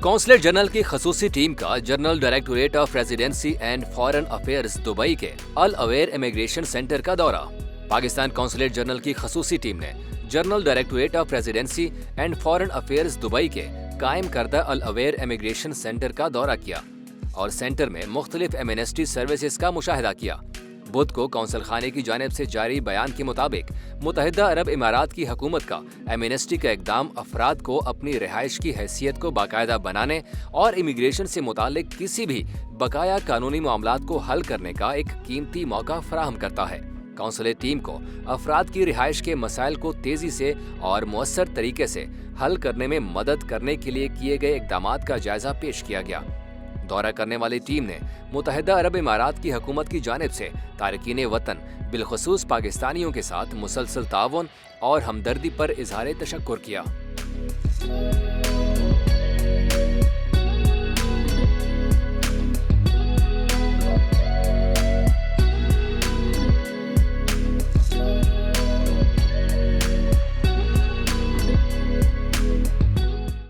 Consulate general की खसूसी team का general directorate of residency and foreign affairs Dubai के अल अवेयर इमिग्रेशन सेंटर का दौरा। पाकिस्तान कौंसलेट जनरल की खसूसी टीम ने general directorate of residency and foreign affairs Dubai के कायम करदा अल अवेयर इमिग्रेशन सेंटर का दौरा किया और सेंटर में मुख्तलिफ एमनेस्टी सर्विसेज का मुशाहिदा किया। बुध को कौंसल खाने की जानिब से जारी बयान के मुताबिक मुत्तहिदा अरब इमारात की हुकूमत का एमनेस्टी का इकदाम अफराद को अपनी रिहाइश की हैसियत को बाकायदा बनाने और इमिग्रेशन से मुतालिक किसी भी बकाया कानूनी मामलात को हल करने का एक कीमती मौका फराहम करता है। कौंसलेट टीम को अफराद की रिहाइश के मसाइल को तेजी से और मुअस्सर तरीके से हल करने में मदद करने के लिए किए गए इकदामात का जायजा पेश किया गया। दौरा करने वाली टीम ने मुत्तहिदा अरब इमारात की हुकूमत की जानिब से तारकीन वतन बिलखुसूस पाकिस्तानियों के साथ मुसलसल ताउन और हमदर्दी पर इजहार तशक्कुर किया।